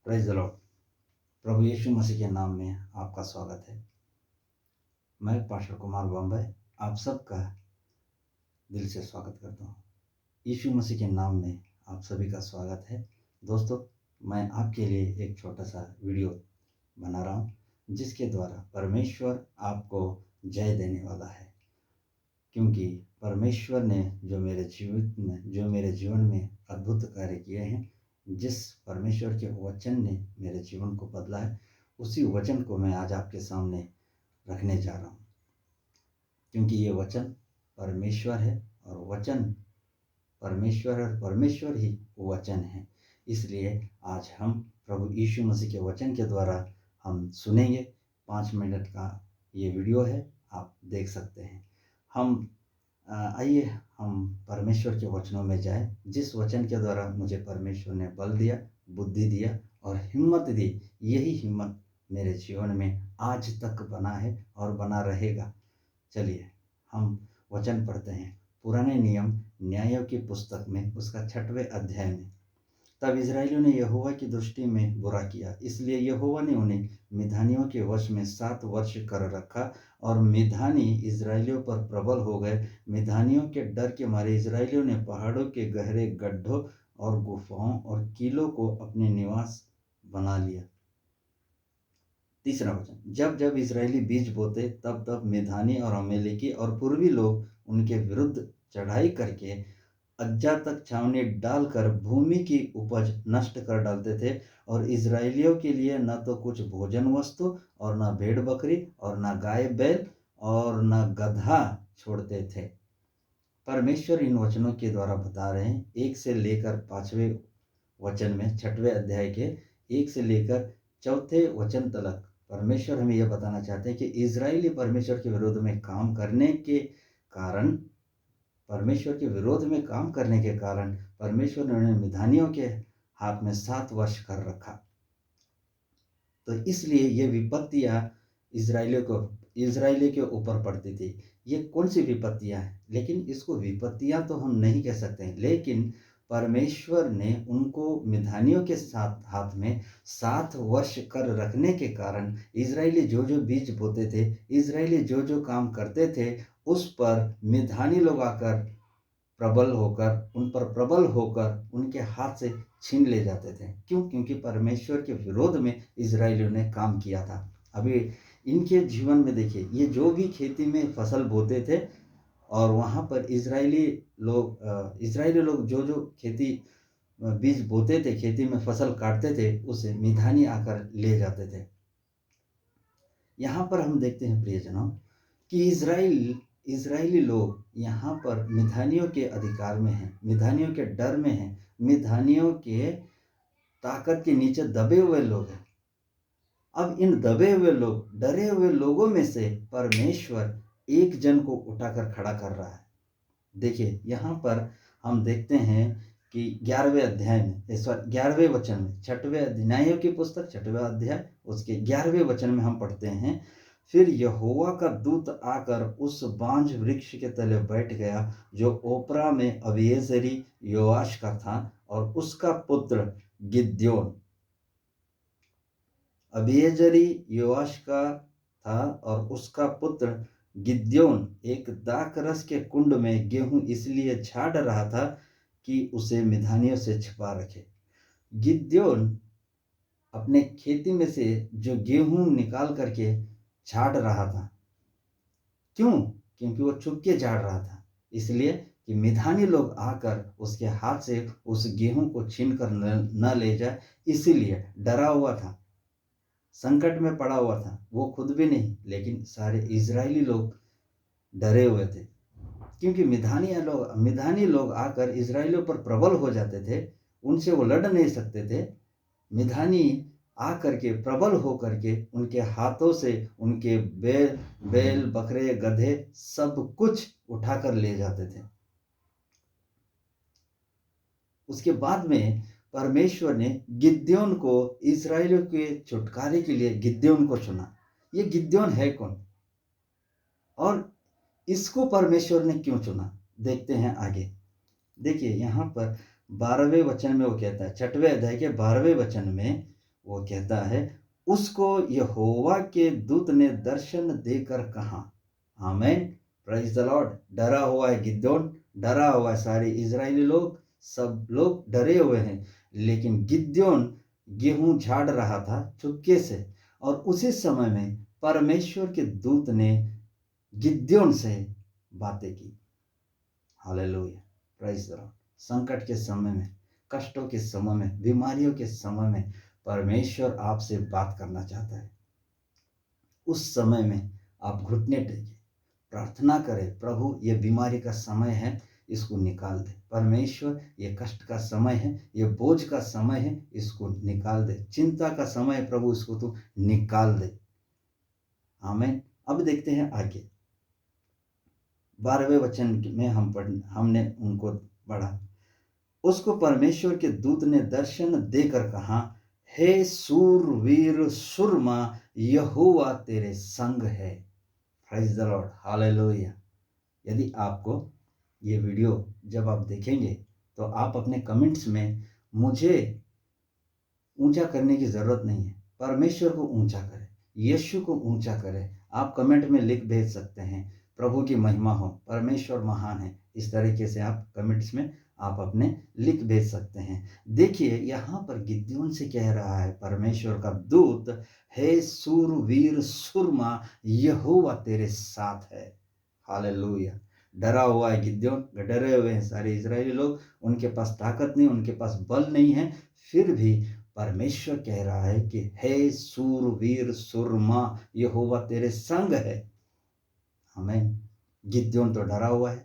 Praise the lord. प्रभु यीशु मसीह के नाम में आपका स्वागत है। मैं पास्टर कुमार बम्बई आप सबका दिल से स्वागत करता हूँ। यीशु मसीह के नाम में आप सभी का स्वागत है। दोस्तों, मैं आपके लिए एक छोटा सा वीडियो बना रहा हूँ जिसके द्वारा परमेश्वर आपको जय देने वाला है, क्योंकि परमेश्वर ने जो मेरे जीवन में अद्भुत कार्य किए हैं, जिस परमेश्वर के वचन ने मेरे जीवन को बदला है, उसी वचन को मैं आज आपके सामने रखने जा रहा हूँ। क्योंकि ये वचन परमेश्वर है और वचन परमेश्वर है और परमेश्वर ही वचन है, इसलिए आज हम प्रभु यीशु मसीह के वचन के द्वारा हम सुनेंगे। 5 मिनट का ये वीडियो है, आप देख सकते हैं। आइए हम परमेश्वर के वचनों में जाएं, जिस वचन के द्वारा मुझे परमेश्वर ने बल दिया, बुद्धि दिया और हिम्मत दी। यही हिम्मत मेरे जीवन में आज तक बना है और बना रहेगा। चलिए हम वचन पढ़ते हैं। पुराने नियम न्यायों की पुस्तक में उसका 6वें अध्याय में। तब इजरायलियों ने यहोवा की दृष्टि में बुरा किया, इसलिए यहोवा ने उन्हें मिधानियों के वश में 7 वर्ष कर रखा और मिधानी इजरायलियों पर प्रबल हो गए। मिधानियों के डर के मारे इजरायलियों ने पहाड़ों के गहरे गड्ढों और गुफाओं और किलों को अपने निवास बना लिया। तीसरा वचन, जब जब इजरायली बीज बोते तब तब मिधानी और अमेलेकी और पूर्वी लोग उनके विरुद्ध चढ़ाई करके अज्जा तक छावनी डालकर भूमि की उपज नष्ट कर डालते थे, और इजरायलियों के लिए न तो कुछ भोजन वस्तु और न भेड़ बकरी और न गाय बैल और न गधा छोड़ते थे। परमेश्वर इन वचनों के द्वारा बता रहे हैं, 1 से लेकर 5वें वचन में 6वें अध्याय के 1 से लेकर 4थे वचन तक परमेश्वर हमें यह बताना चाहते हैं कि इजरायली परमेश्वर के विरोध में काम करने के कारण परमेश्वर ने उन्हें मिधानियों के हाथ में 7 वर्ष कर रखा। तो इसलिए ये विपत्तियां इजरायलियों के ऊपर पड़ती थी। ये कौन सी विपत्तियां हैं? लेकिन इसको विपत्तियां तो हम नहीं कह सकते हैं, लेकिन परमेश्वर ने उनको मिधानियों के साथ हाथ में 7 वर्ष कर रखने के कारण इजरायली जो जो बीज बोते थे, इजरायली जो जो काम करते थे, उस पर मिधानी लोग आकर उन पर प्रबल होकर उनके हाथ से छीन ले जाते थे। क्यों? क्योंकि परमेश्वर के विरोध में इजरायलियों ने काम किया था। अभी इनके जीवन में देखिए, ये जो भी खेती में फसल बोते थे और वहाँ पर इजरायली लोग जो जो खेती बीज बोते थे, खेती में फसल काटते थे, उसे मिधानी आकर ले जाते थे। यहाँ पर हम देखते हैं प्रियजनों कि इजरायली लोग यहाँ पर मिधानियों के अधिकार में हैं, मिधानियों के डर में हैं, मिधानियों के ताकत के नीचे दबे हुए लोग हैं। अब इन दबे हुए लोग, डरे हुए लोगों में से परमेश्वर एक जन को उठाकर खड़ा कर रहा है। देखिए यहाँ पर हम देखते हैं कि 11वें वचन में 6वें न्यायों की पुस्तक 6वां अध्याय उसके 11वें वचन में हम पढ़ते हैं, फिर यहोवा का दूत आकर उस बांझ वृक्ष के तले बैठ गया जो ओपरा में अबीएजेरी योआश का था, और उसका पुत्र गिद्योन एक दाखरस के कुंड में गेहूं इसलिए छाड़ रहा था कि उसे मिधानियों से छिपा रखे। गिद्योन अपने खेती में से जो गेहूं निकाल करके छाड़ रहा था। क्यों? क्योंकि वो छुप के झाड़ रहा था, इसलिए कि मिधानी लोग आकर उसके हाथ से उस गेहूं को छीन कर न ले जाए, इसीलिए डरा हुआ था, संकट में पड़ा हुआ था। वो खुद भी नहीं, लेकिन सारे इजरायली लोग डरे हुए थे, क्योंकि मिधानी लोग आकर इजरायलियों पर प्रबल हो जाते थे, उनसे वो लड़ नहीं सकते थे। मिधानी आकर के प्रबल होकर के उनके हाथों से उनके बैल बकरे गधे सब कुछ उठाकर ले जाते थे। उसके बाद में परमेश्वर ने गिद्योन को इजरायलियों के छुटकारे के लिए गिद्योन को चुना। ये गिद्योन है कौन और इसको परमेश्वर ने क्यों चुना? देखते हैं आगे। देखिए यहाँ पर 12वें वचन में वो कहता है, 6वें अध्याय के 12वें वचन में वो कहता है, उसको यहोवा के दूत ने दर्शन देकर कहा। आमीन, प्रेज द लॉर्ड। डरा हुआ है गिदोन, डरा हुआ है सारे इजरायली लोग, सब लोग डरे हुए हैं। लेकिन गिदोन गेहूं झाड़ रहा था चुपके से, और उसी समय में परमेश्वर के दूत ने गिदोन से बातें की। Hallelujah, praise the Lord. संकट के समय में, कष्टों के समय में, बीमारियों के समय में परमेश्वर आपसे बात करना चाहता है। उस समय में आप घुटने टेके प्रार्थना करें, प्रभु ये बीमारी का समय है, इसको निकाल दे। परमेश्वर ये कष्ट का समय है, ये बोझ का समय है, इसको निकाल दे। चिंता का समय है, प्रभु इसको तू निकाल दे। आमीन। अब देखते हैं आगे 12वें वचन में हमने उनको पढ़ा। उसको परमेश्वर के दूत ने दर्शन देकर कहा, हे सूरवीर सुरमा, यहोवा तेरे संग है। Praise the Lord, hallelujah. यदि आपको ये वीडियो जब आप देखेंगे तो आप अपने कमेंट्स में मुझे ऊंचा करने की जरूरत नहीं है, परमेश्वर को ऊंचा करें, यीशु को ऊंचा करें। आप कमेंट में लिख भेज सकते हैं, प्रभु की महिमा हो, परमेश्वर महान है। इस तरीके से आप कमेंट्स में आप अपने लिख भेज सकते हैं। देखिए यहाँ पर गिदोन से कह रहा है परमेश्वर का दूत, हे सूरवीर सुरमा, यहोवा तेरे साथ है। हालेलुया। डरा हुआ है गिदोन, डरे हुए हैं सारे इजरायली लोग, उनके पास ताकत नहीं, उनके पास बल नहीं है, फिर भी परमेश्वर कह रहा है कि हे सूरवीर सुरमा, यहोवा तेरे संग है। हमें गिदोन तो डरा हुआ है।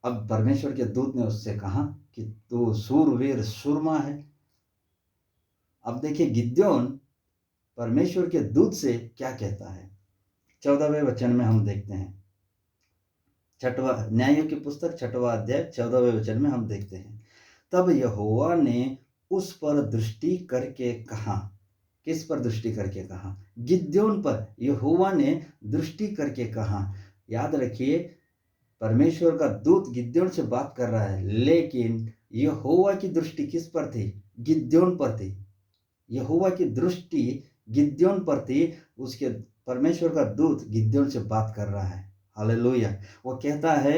अब परमेश्वर के दूत ने उससे कहा कि तू सूरवीर सुरमा है। अब देखिए गिदोन परमेश्वर के दूत से क्या कहता है। 14वें वचन में हम देखते हैं, न्यायों की पुस्तक 6वां अध्याय 14वें वचन में हम देखते हैं, तब यहोवा ने उस पर दृष्टि करके कहा। किस पर दृष्टि करके कहा? गिदोन पर यहोवा ने दृष्टि करके कहा। याद रखिए, परमेश्वर का दूत गिदोन से बात कर रहा है, लेकिन यहोवा की दृष्टि किस पर थी? गिदोन पर थी। यहोवा की दृष्टि गिदोन पर थी। उसके परमेश्वर का दूत गिदोन से बात कर रहा है। हालेलुया। वो कहता है,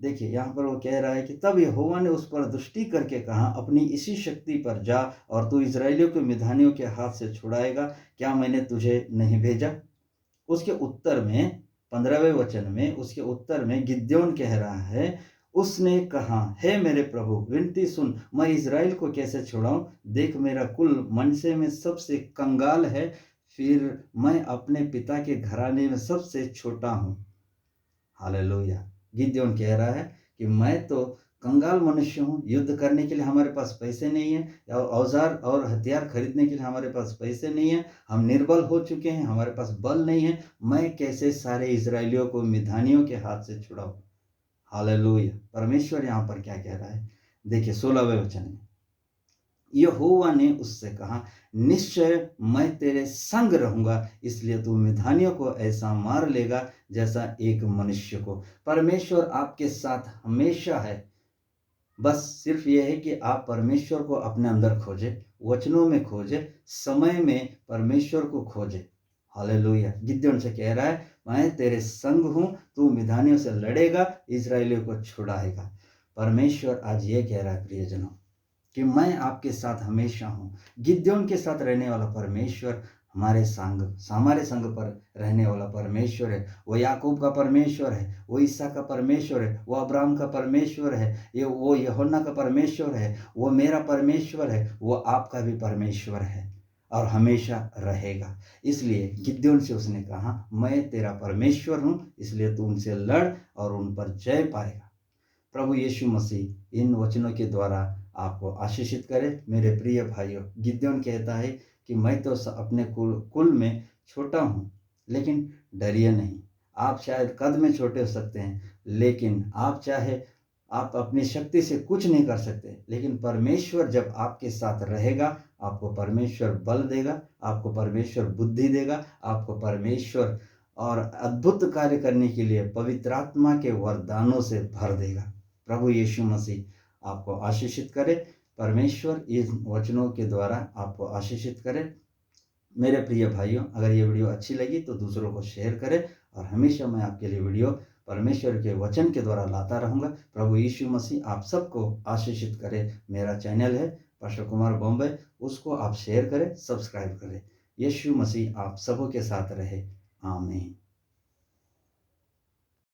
देखिए यहाँ पर वो कह रहा है कि तब यहोवा ने उस पर दृष्टि करके कहा, अपनी इसी शक्ति पर जा और तू इजरायलियों को मिद्यानियों के हाथ से छुड़ाएगा, क्या मैंने तुझे नहीं भेजा? उसके उत्तर में 15वें वचन में उसके उत्तर में गिदोन कह रहा है, उसने कहा, हे मेरे प्रभु, विनती सुन, मैं इजराइल को कैसे छुड़ाऊं? देख मेरा कुल मनसे में सबसे कंगाल है, फिर मैं अपने पिता के घराने में सबसे छोटा हूं। हालेलुया। गिदोन कह रहा है कि मैं तो कंगाल मनुष्य हूँ, युद्ध करने के लिए हमारे पास पैसे नहीं है, औजार और हथियार खरीदने के लिए हमारे पास पैसे नहीं है, हम निर्बल हो चुके हैं, हमारे पास बल नहीं है, मैं कैसे सारे इजरायलियों को मिद्यानियों के हाथ से छुड़ाऊं? हालेलुया। परमेश्वर यहाँ पर क्या कह रहा है, देखिए 16वें वचन में, यहोवा ने उससे कहा, निश्चय मैं तेरे संग रहूंगा, इसलिए तू मिद्यानियों को ऐसा मार लेगा जैसा एक मनुष्य को। परमेश्वर आपके साथ हमेशा है। बस सिर्फ यह है कि आप परमेश्वर को अपने अंदर खोजे, वचनों में खोजे, समय में परमेश्वर को खोजे। हालेलुया। गिदोन से कह रहा है, मैं तेरे संग हूं, तू मिद्यानियों से लड़ेगा, इजरायलियों को छुड़ाएगा। परमेश्वर आज ये कह रहा है प्रियजनों कि मैं आपके साथ हमेशा हूँ। गिदोन के साथ रहने वाला परमेश्वर हमारे संग पर रहने वाला परमेश्वर है। वो याकूब का परमेश्वर है, वो ईसा का परमेश्वर है, वो अब्राहम का परमेश्वर है, वो यूहन्ना का परमेश्वर है, वो मेरा परमेश्वर है, वो आपका भी परमेश्वर है और हमेशा रहेगा। इसलिए गिदोन से उसने कहा, मैं तेरा परमेश्वर हूँ, इसलिए तू उनसे लड़ और उन पर जय पाएगा। प्रभु यीशु मसीह इन वचनों के द्वारा आपको आशीषित करे। मेरे प्रिय भाइयों, गिदोन कहता है कि मैं तो अपने कुल में छोटा हूँ, लेकिन डरिए नहीं। आप शायद कद में छोटे हो सकते हैं, लेकिन आप अपनी शक्ति से कुछ नहीं कर सकते, लेकिन परमेश्वर जब आपके साथ रहेगा, आपको परमेश्वर बल देगा, आपको परमेश्वर बुद्धि देगा, आपको परमेश्वर और अद्भुत कार्य करने के लिए पवित्र आत्मा के वरदानों से भर देगा। प्रभु यीशु मसीह आपको आशीषित करे। परमेश्वर इन वचनों के द्वारा आपको आशीषित करे। मेरे प्रिय भाइयों, अगर ये वीडियो अच्छी लगी तो दूसरों को शेयर करें, और हमेशा मैं आपके लिए वीडियो परमेश्वर के वचन के द्वारा लाता रहूँगा। प्रभु यीशु मसीह आप सबको आशीषित करे। मेरा चैनल है पास्टर कुमार बॉम्बे, उसको आप शेयर करें, सब्सक्राइब करें। यीशु मसीह आप सबों के साथ रहे। आमीन।